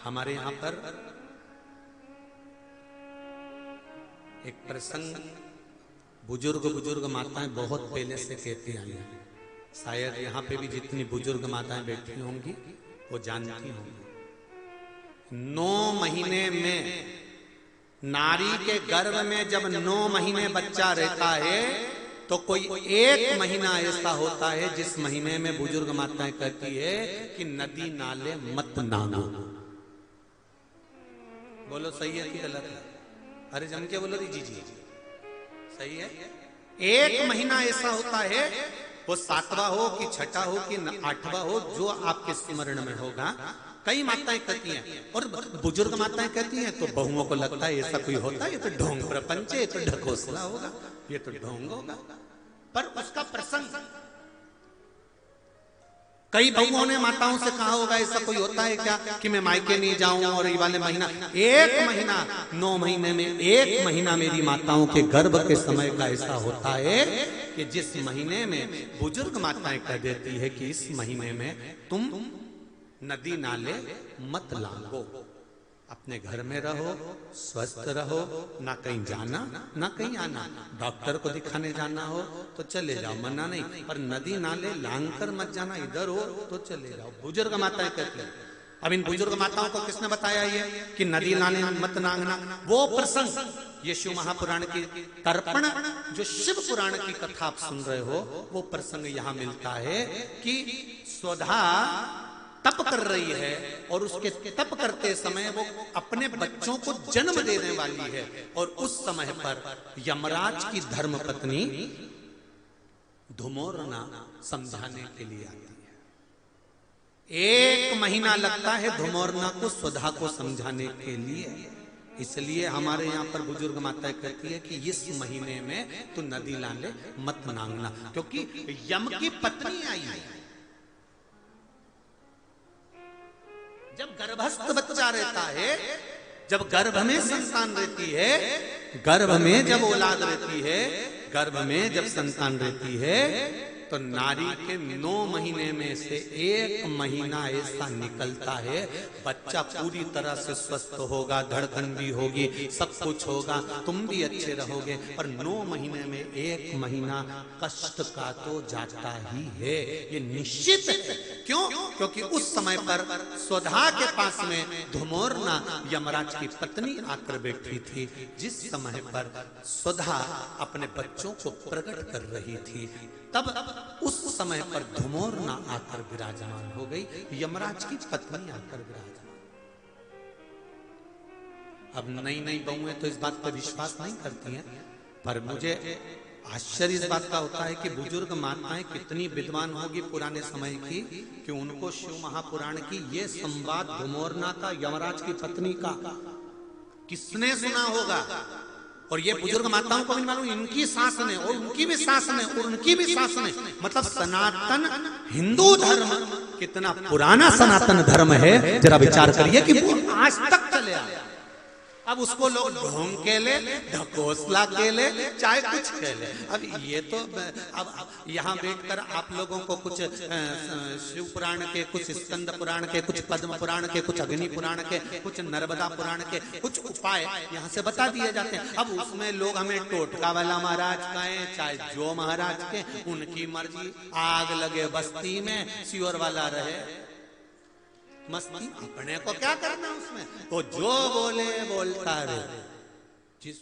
हमारे यहां पर एक प्रसंग बुजुर्ग माताएं बहुत पहले से कहती आई हैं। शायद यहाँ पे भी जितनी बुजुर्ग माताएं बैठी होंगी वो जानती होंगी। 9 महीने में नारी के गर्भ में जब 9 महीने बच्चा रहता है तो कोई एक महीना ऐसा होता है जिस महीने में बुजुर्ग माताएं कहती है कि नदी नाले मत नांगो। बोलो सही है कि गलत है? अरे जम के बोलो जी सही है। एक महीना ऐसा होता है, वो 7वां हो कि 6ठा हो कि 8वां हो, जो आपके स्मरण में होगा। कई माताएं कहती हैं और बुजुर्ग माताएं कहती हैं तो बहुओं को लगता है ऐसा कोई होता है, ये तो ढोंग प्रपंच है, ये तो ढकोसला होगा, ये तो ढोंग होगा। पर उसका प्रसंग कई बहुओं ने माताओं से कहा होगा ऐसा कोई होता है क्या कि मैं मायके नहीं जाऊं और ये वाले महीना, एक महीना 9 महीने में एक महीना मेरी माताओं के गर्भ के समय का ऐसा होता है कि जिस महीने में बुजुर्ग माताएं कह देती है कि इस महीने में तुम नदी नाले मत लांगो, अपने घर में रहो, स्वस्थ रहो, ना कहीं जाना ना कहीं आना। डॉक्टर को दिखाने जाना हो तो चले जाओ, मना नहीं, पर नदी नाले लांग कर मत जाना, इधर हो तो चले जाओ। बुजुर्ग माताएं कहती हैं। अब इन बुजुर्ग माताओं को किसने बताया ये कि नदी नाले मत नांगना? वो प्रसंग ये शिव महापुराण की तर्पण, जो शिव पुराण की कथा आप सुन रहे हो, वो प्रसंग यहां मिलता है कि स्वधा तप कर रही है और उसके तप करते समय वो अपने बच्चों को जन्म देने वाली है और उस समय पर यमराज की धर्म पत्नी धुमोरना समझाने के लिए आती है। 1 महीना लगता है धुमोरना को स्वधा को समझाने के लिए। इसलिए हमारे यहाँ पर बुजुर्ग माताएं कहती है कि इस महीने में तो नदी नाले मत नांगना, क्योंकि यम की पत्नी आई है। जब गर्भस्थ बच्चा रहता है, जब गर्भ में संतान रहती है, गर्भ में जब औलाद रहती है, गर्भ में जब संतान रहती है, तो नारी के 9 महीने में से 1 महीना ऐसा निकलता है, बच्चा पूरी तरह से स्वस्थ होगा, धड़कन भी होगी, सब कुछ होगा, तुम भी अच्छे रहोगे। पर 9 महीने में 1 महीना कष्ट का तो जाता ही है, ये निश्चित है। क्यों? क्योंकि उस समय पर स्वधा के पास में धुमोरना यमराज की पत्नी आकर बैठी थी, जिस समय पर स्वधा अपने बच्चों को प्रकट कर रही थी, तब उस समय पर धुमोरना आकर विराजमान हो गई, यमराज की पत्नी आकर विराजमान। अब नई बहुएं तो इस बात पर विश्वास नहीं करती हैं, पर मुझे आश्चर्य इस बात का होता है कि बुजुर्ग माताएं कितनी विद्वान होगी पुराने समय की, कि उनको शिव महापुराण की ये संवाद धुमोरना का यमराज की पत्नी का किसने सुना होगा। और ये बुजुर्ग माताओं को भी मालूम, इनकी सास ने और उनकी भी सास ने और उनकी भी सास ने, मतलब सनातन हिंदू धर्म कितना पुराना सनातन धर्म है, जरा विचार करिए कि वो आज तक चले आया। अब उसको लोग ढोंग के ले, ढकोसला के ले, चाहे कुछ के ले। अब ये तो अब यहाँ बैठकर आप लोगों को कुछ शिव पुराण के, कुछ स्कंद पुराण के, कुछ पद्म पुराण के, कुछ अग्नि पुराण के, कुछ नर्मदा पुराण के कुछ उपाय यहाँ से बता दिए जाते हैं। अब उसमें लोग हमें टोटका वाला महाराज कहें, चाहे जो महाराज के, उनकी मर्जी। आग लगे बस्ती में, सियोर वाला रहे मस्ती, अपने को क्या करना उसमें, तो जो बोले बोलता रहे। जिस